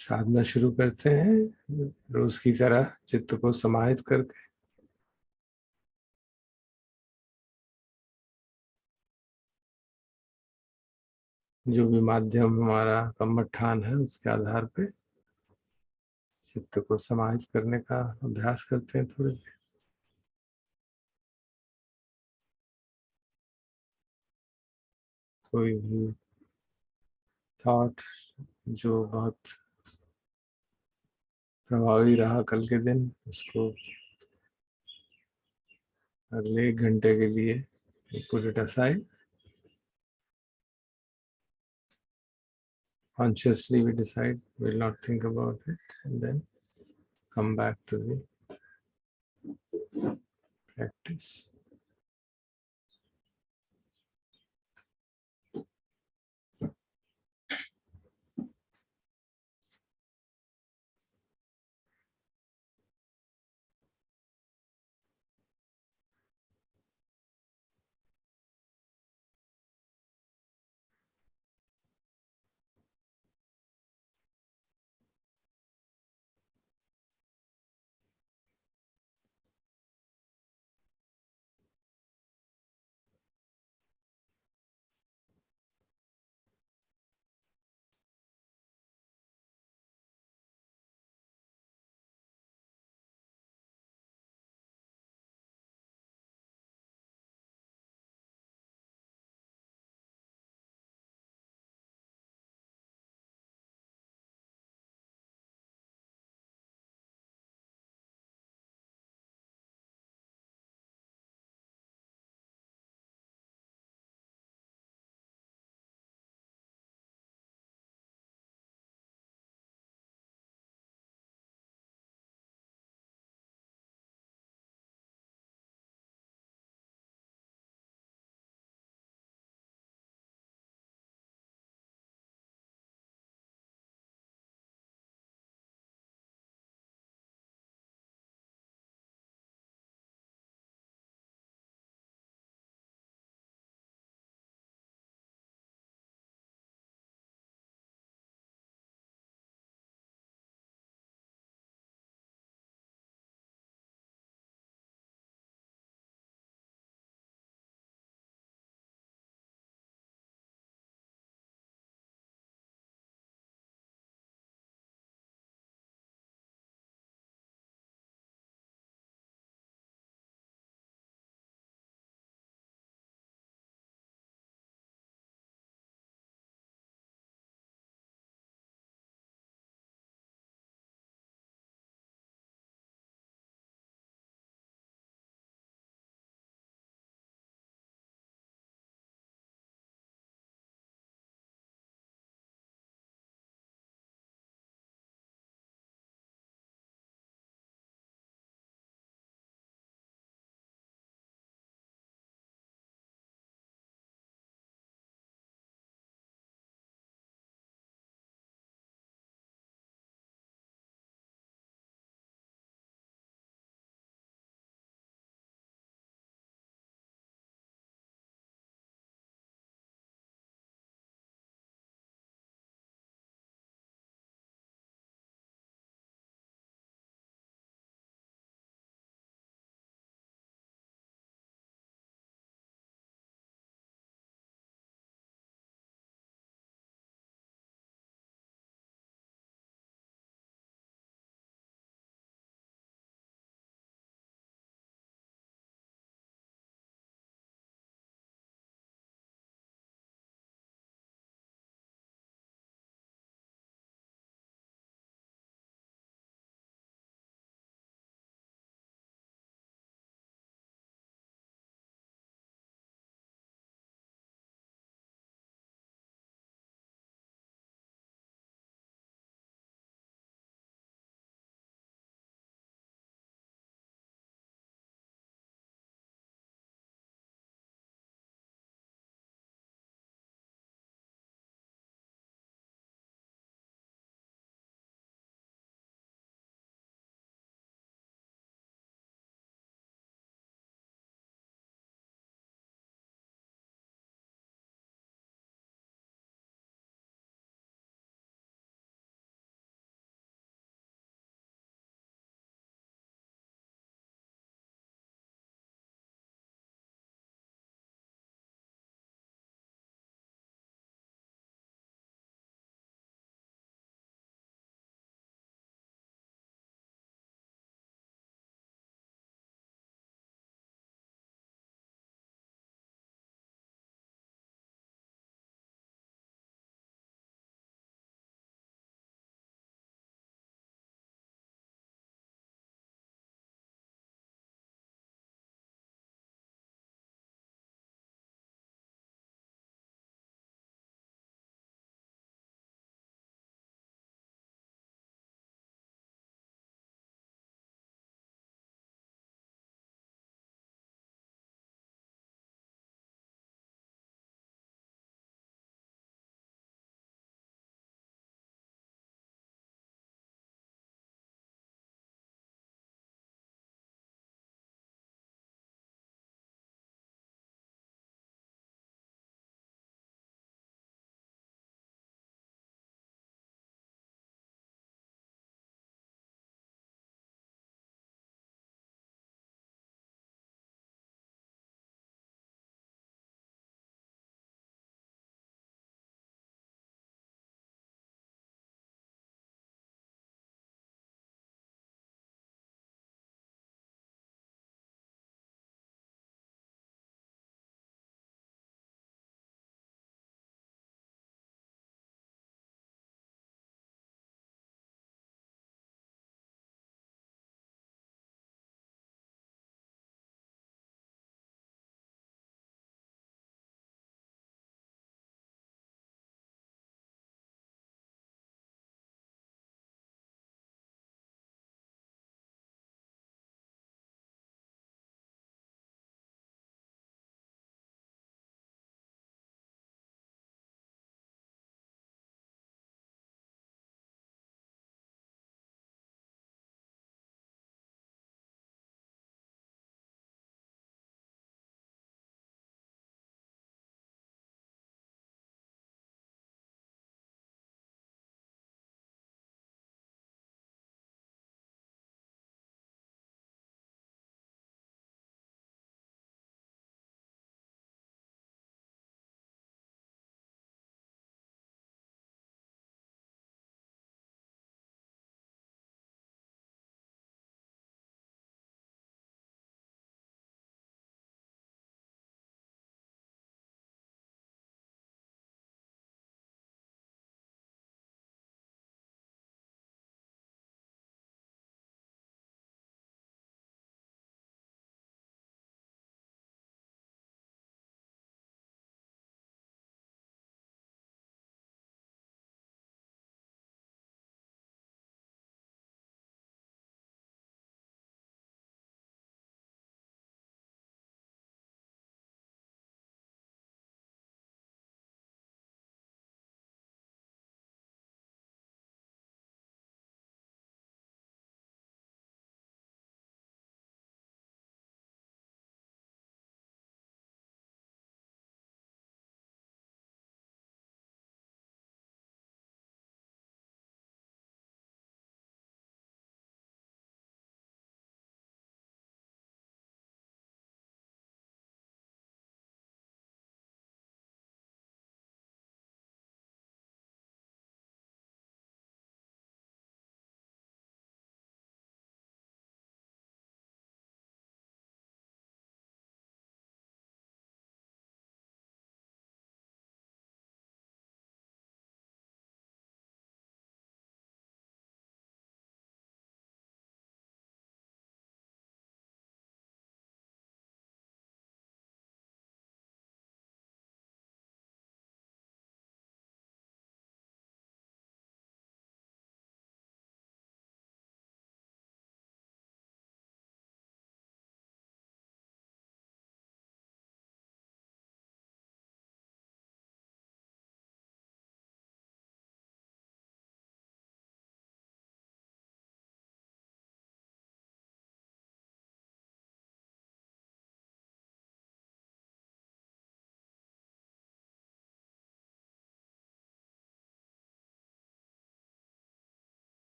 साधना शुरू करते हैं रोज की तरह चित्त को समाहित करके। जो भी माध्यम हमारा कमठान है उसके आधार पे चित्त को समाहित करने का अभ्यास करते हैं थोड़ी देर। कोई भी थॉट जो बहुत प्रभावी रहा कल के दिन, उसको अगले 1 घंटे के लिए put it aside. Consciously we decide we'll not think about it and then come back to the practice.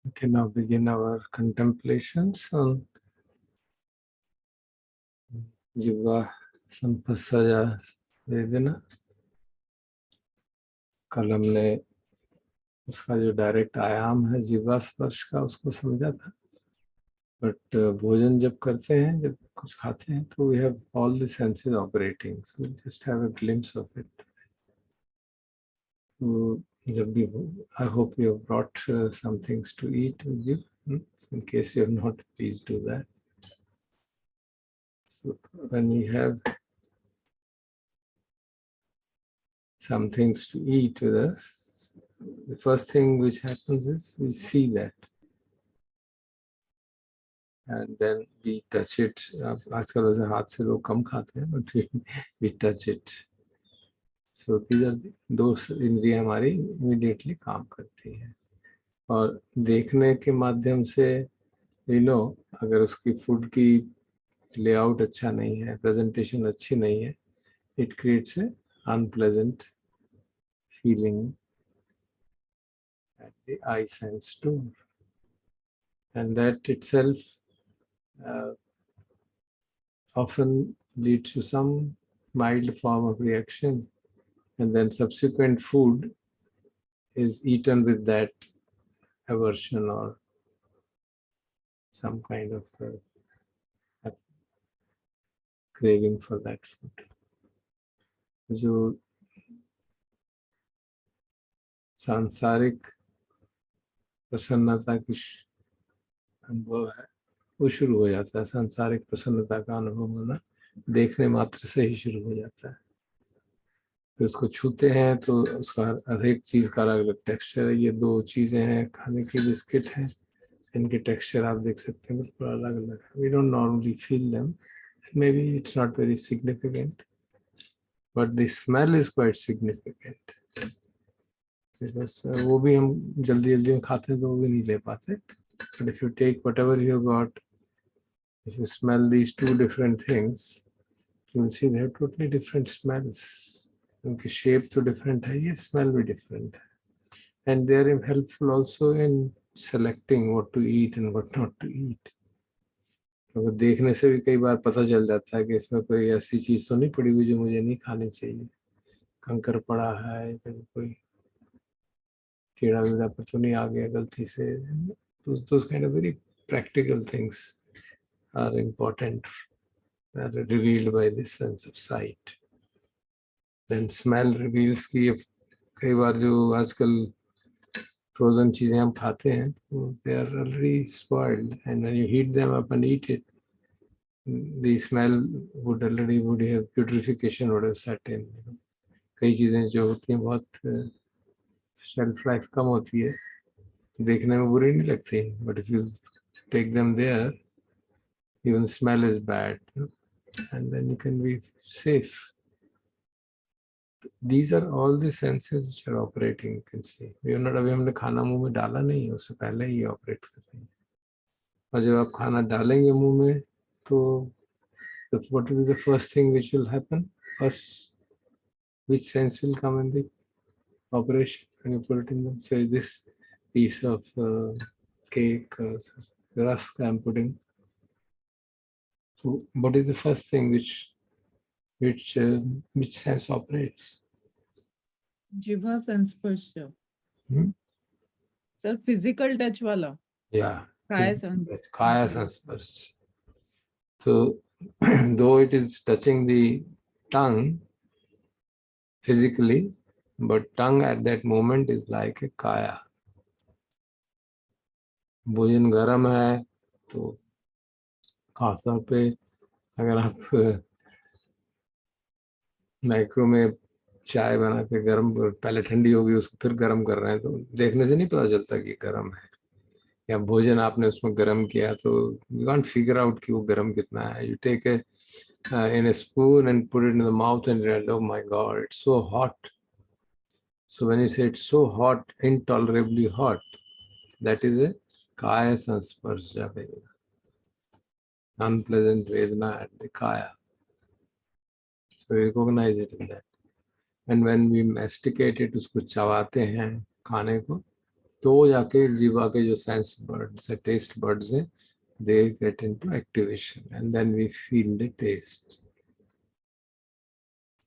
We can now begin our contemplations on Jiva Sampasaya Vedana. कल हमने उसका जो डायरेक्ट आयाम है जीवा स्पर्श का उसको समझा था, बट भोजन जब करते हैं, जब कुछ खाते हैं, तो we have all the senses operating, so just have a glimpse of it. तो जब भी, I hope you have brought some things to eat with you. In case you have not, please do that. So when we have some things to eat with us, the first thing which happens is we see that, and then we touch it. आजकल वैसे हाथ से लोग कम खाते हैं, but we touch it. So these are the दो इंद्रियां हमारी immediately काम करती हैं. और देखने के माध्यम से अगर उसकी फूड की लेआउट अच्छा नहीं है, प्रेजेंटेशन अच्छी नहीं है, it creates a unpleasant feeling at the eye sense door, and that itself often leads to some mild form of reaction, and then subsequent food is eaten with that aversion or some kind of craving for that food. जो सांसारिक प्रसन्नता की अनुभव है, वो शुरू हो जाता है. सांसारिक प्रसन्नता का अनुभव होना देखने मात्र से ही शुरू हो जाता है. फिर उसको छूते हैं तो उसका हर एक चीज का अलग अलग टेक्सचर है. ये दो चीजें हैं, खाने के बिस्किट हैं, इनके टेक्सचर आप देख सकते हैं बिल्कुल अलग अलग है. We don't normally feel them, maybe it's not very significant, but the smell is quite significant. वो भी हम जल्दी जल्दी में खाते हैं तो वो भी नहीं ले पाते. But if you take whatever you got, if you smell these two different things, you will see they have totally different smells. उनकी शेप तो डिफरेंट है, ये स्मेल भी डिफरेंट है. And they are helpful also in selecting what to eat and what not to eat. तो देखने से भी कई बार पता चल जाता है कि इसमें कोई ऐसी चीज तो नहीं पड़ी हुई जो मुझे नहीं खानी चाहिए. कंकर पड़ा है, कोई कीड़ा वीड़ा पर तो नहीं आ गया गलती से. Those kind of very practical things are important, are revealed by this sense of sight. Then smell reveals कि कई बार जो आजकल फ्रोजन चीजें हम खाते हैं, तो they are already spoiled, and when you heat them up and eat it, the smell would have putrefaction would have set in. कई चीजें जो होती हैं बहुत शेल्फ लाइफ कम होती है, देखने में बुरी नहीं लगती, but if you take them there, even smell is bad, and then you can be safe. These are all the senses which are operating. You can see we are not, अभी हमने खाना मुंह में डाला नहीं है, उससे पहले ही ऑपरेट कर रही है. और जब आप खाना डालेंगे मुंह में, तो what will be the first thing which will happen? First, which sense will come in the operation when you put it in them? So this piece of cake, rusk I'm putting. So what is the first thing which sense operates? Jiva संस्पर्श. Sir, physical touch वाला. Yeah. Kaya संस्पर्श. So though it is touching the tongue physically, but tongue at that moment is like a kaya. भोजन गरम है तो खासतौर पे अगर आप micro में चाय बना के गरम, पहले ठंडी होगी उसको फिर गरम कर रहे हैं, तो देखने से नहीं पता चलता कि गरम है. या भोजन आपने उसमें गरम किया तो यू कांट फिगर आउट कि वो गरम कितना है. You take in a spoon and put it in the mouth and realize, oh my God, it's so hot. So when you say it's so hot, intolerably hot, that is a kaya sansparsha vedana, unpleasant vedana at the kaya. So recognize it in that. And when we masticate it, उसको चबाते हैं खाने को, तो जाके जीवा के जो सेंस बर्ड्स है, टेस्ट बर्ड्स हैं, they get into activation and then we feel the taste.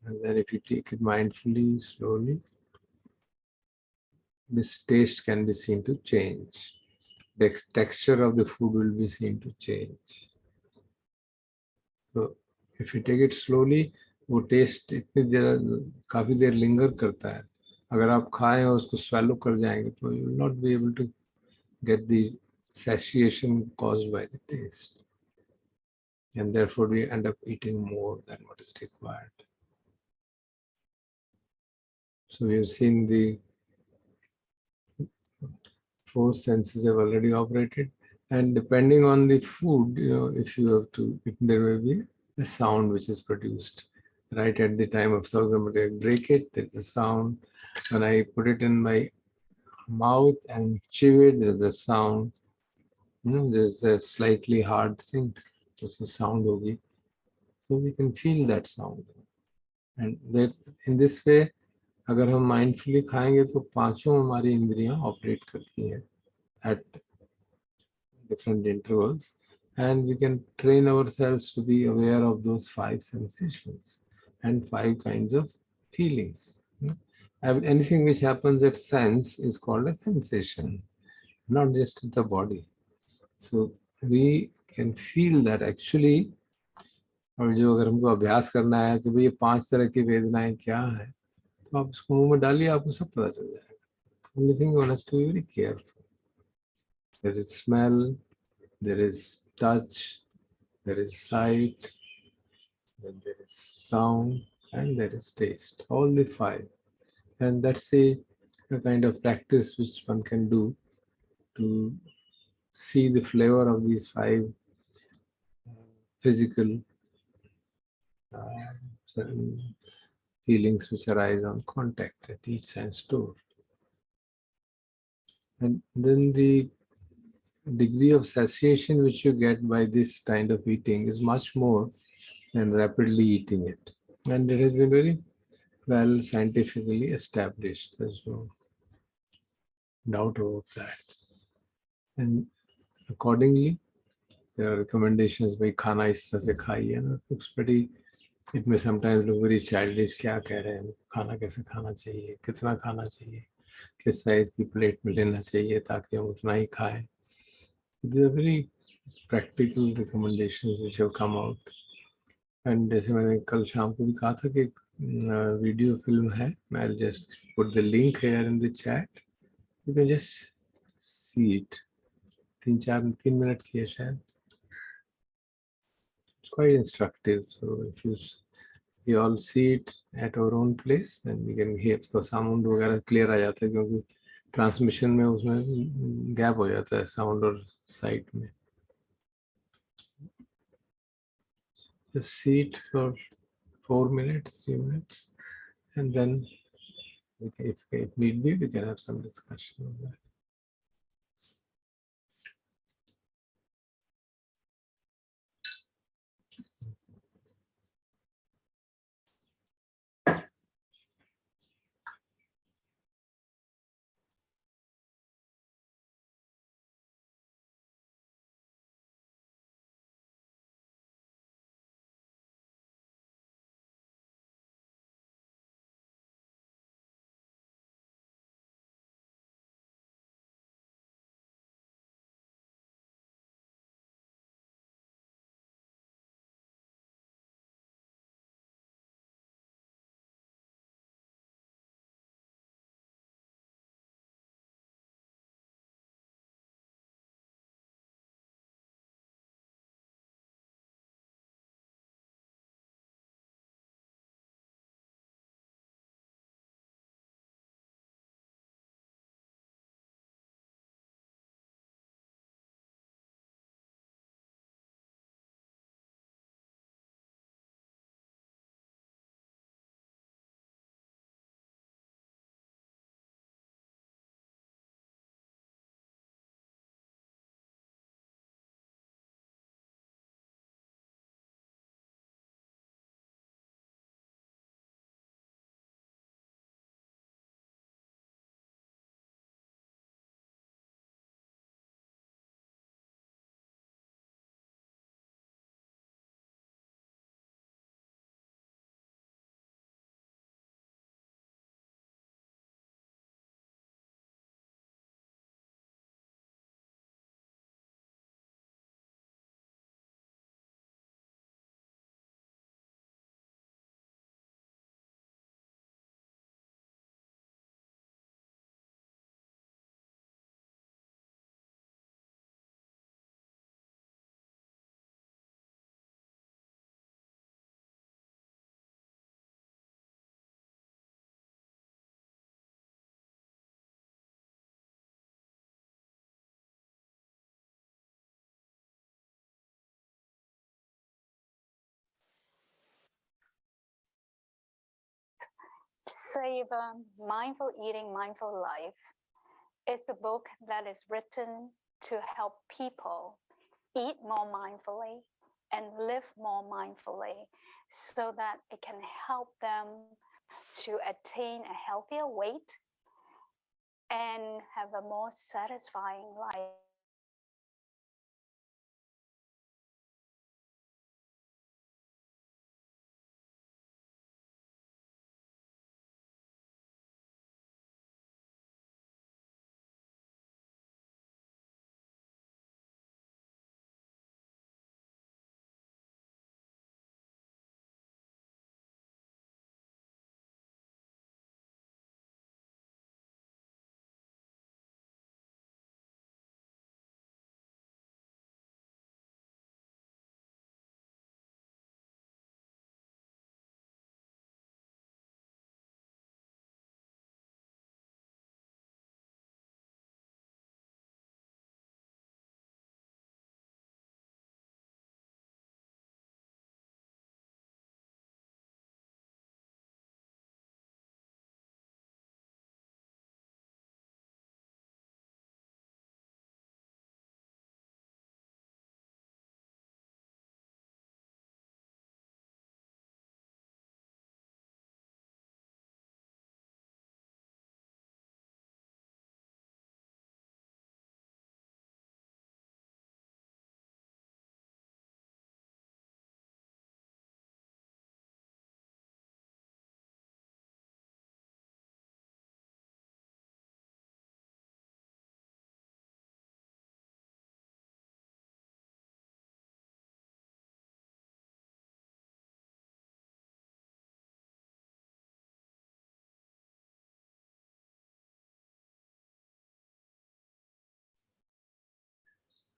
And then if you take it mindfully, slowly, this taste can be seen to change. The texture of the food will be seen to change. So if you take it slowly, वो test इतनी देर काफ़ी देर linger करता है. अगर आप खाएं और उसको swallow कर जाएंगे तो you will not be able to get the satiation caused by the taste. And therefore we end up eating more than what is required. So we have seen the four senses have already operated, and depending on the food, if you have to, there may be a sound which is produced right at the time of, for example, I break it, there's a sound. When I put it in my mouth and chew it, there's a sound. There's a slightly hard thing, there's a sound hogi. So we can feel that sound, and that in this way, अगर हम mindfully खाएंगे तो पांचों हमारी इंद्रियां operate करती हैं at different intervals, and we can train ourselves to be aware of those five sensations and five kinds of feelings. Anything which happens at sense is called a sensation, not just the body. So we can feel that actually. और जो अगर हमको अभ्यास करना है कि भाई ये 5 तरह की वेदनाएं क्या है, तो आप उसको मुंह में डालिए, आपको सब पता चल जाएगा. Only thing one has to be very careful. There is smell, there is touch, there is sight, then there is sound, and there is taste. All the five. And that's a kind of practice which one can do to see the flavor of these five physical feelings which arise on contact at each sense door. And then the degree of satiation which you get by this kind of eating is much more than rapidly eating it. And it has been very well scientifically established. There's no doubt about that. And accordingly, there are recommendations by खाना इस तरह से खाइए ना. Looks pretty. It may sometimes look very childish. क्या कह रहे हैं, खाना कैसे खाना चाहिए, कितना खाना चाहिए, किस साइज की प्लेट में लेना चाहिए ताकि हम उतना ही खाएं. There are very practical recommendations which have come out. And जैसे मैंने कल शाम को भी कहा था कि एक वीडियो फिल्म है, I'll just put the link here in the chat. You can just see it. 3 minute की है शायद. It's quite instructive. So if you all see it at our own place, then we can hear. तो sound वगैरह clear आ जाता है, क्योंकि transmission में उसमें गैप हो जाता है साउंड और साइट में. Just see it for 4 minutes, 3 minutes, and then if need be, we can have some discussion on that. Savor Mindful Eating, Mindful Life is a book that is written to help people eat more mindfully and live more mindfully so that it can help them to attain a healthier weight and have a more satisfying life.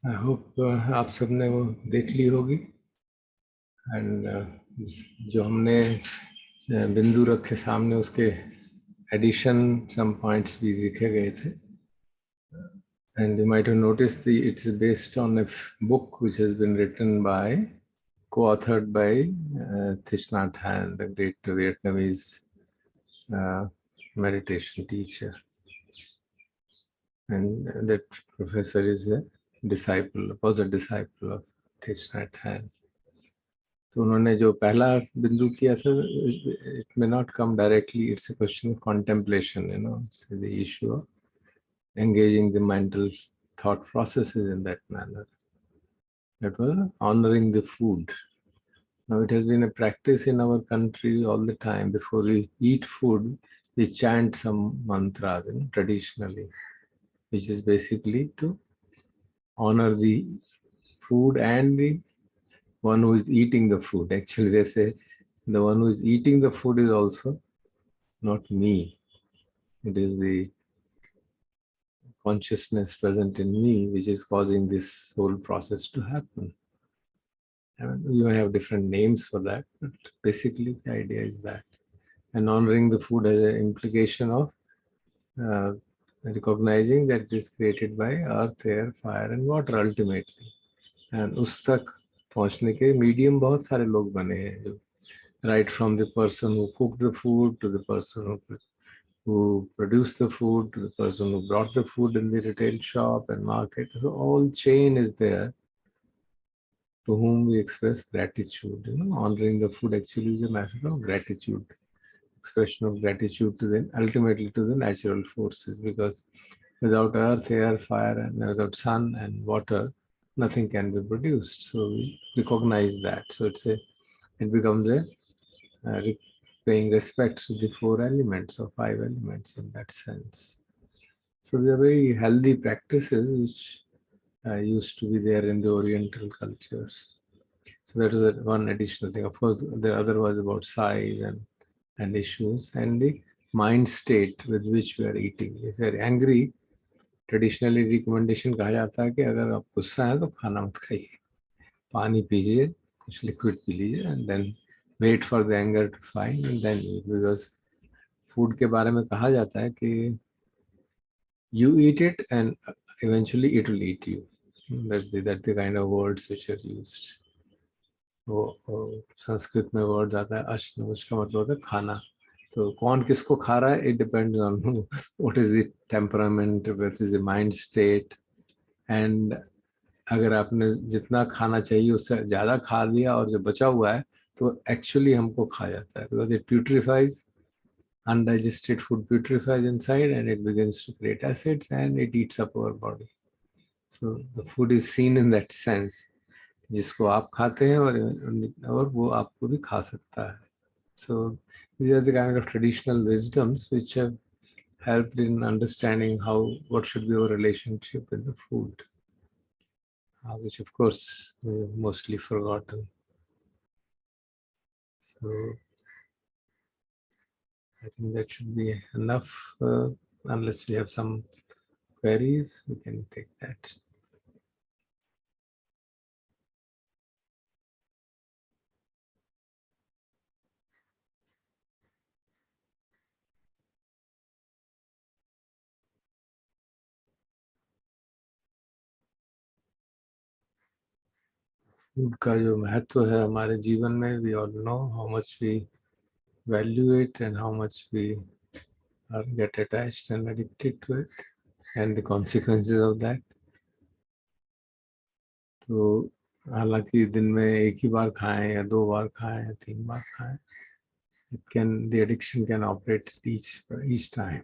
I hope आप सबने वो देख ली होगी and जो हमने बिंदु रखे सामने उसके एडिशन सम पॉइंट्स भी लिखे गए थे and you might have noticed it's based on a book which has been written by co-authored by Thich Nhat Hanh, the great Vietnamese meditation teacher. And that professor is a disciple, was a disciple of Thich Nhat Hanh. तो उन्होंने जो पहला बिंदु किया था, it may not come directly, it's a question of contemplation, it's the issue of engaging the mental thought processes in that manner. That was honoring the food. Now it has been a practice in our country all the time. Before we eat food, we chant some mantras, traditionally, which is basically to honor the food and the one who is eating the food. Actually, they say the one who is eating the food is also not me. It is the consciousness present in me which is causing this whole process to happen. I mean, you may have different names for that, but basically the idea is that. And honoring the food has an implication of recognizing that it is created by earth, air, fire and water ultimately. And उस तक पहुंचने के medium बहुत सारे लोग बने हैं जो right from the person who cooked the food to the person who produced the food to the person who brought the food in the retail shop and market. So all chain is there to whom we express gratitude. Honoring the food actually is a matter of gratitude, expression of gratitude to the ultimately to the natural forces, because without earth, air, fire, and without sun and water, nothing can be produced. So we recognize that. So it becomes a paying respects to the four elements or five elements in that sense. So they are very healthy practices which used to be there in the Oriental cultures. So that is one additional thing. Of course, the other was about size and issues and the mind state with which we are eating. If you are angry, traditionally recommendation कहा जाता है कि अगर आप गुस्सा है तो खाना मत खाइए, पानी पीजिए, कुछ लिक्विड पी लीजिए and then wait for the anger to fine and then eat. Because food के बारे में कहा जाता है कि you eat it and eventually it will eat you. That's the kind of words which are used. वो संस्कृत में वर्ड आता है अश्न, उसका मतलब होता है खाना. तो कौन किसको खा रहा है, it depends on what is the temperament, what is the mind state, and अगर आपने जितना खाना चाहिए उससे ज़्यादा खा लिया और जो बचा हुआ है तो एक्चुअली हमको खा जाता है, because it putrefies, undigested food putrefies inside and it begins to create acids and it eats up our body. So the food is seen in that sense, जिसको आप खाते हैं और वो आपको भी खा सकता है. So these are the kind of traditional wisdoms which have helped in understanding what should be our relationship with the food, which of course we've mostly forgotten. So I think that should be enough. Unless we have some queries, we can take that. Food का जो महत्व है हमारे जीवन में, we all know how much we value it and how much we get attached and addicted to it and the consequences of that. तो हालांकि दिन में एक ही बार खाएं या 2 बार खाएं या 3 बार खाएं, the addiction can operate each time.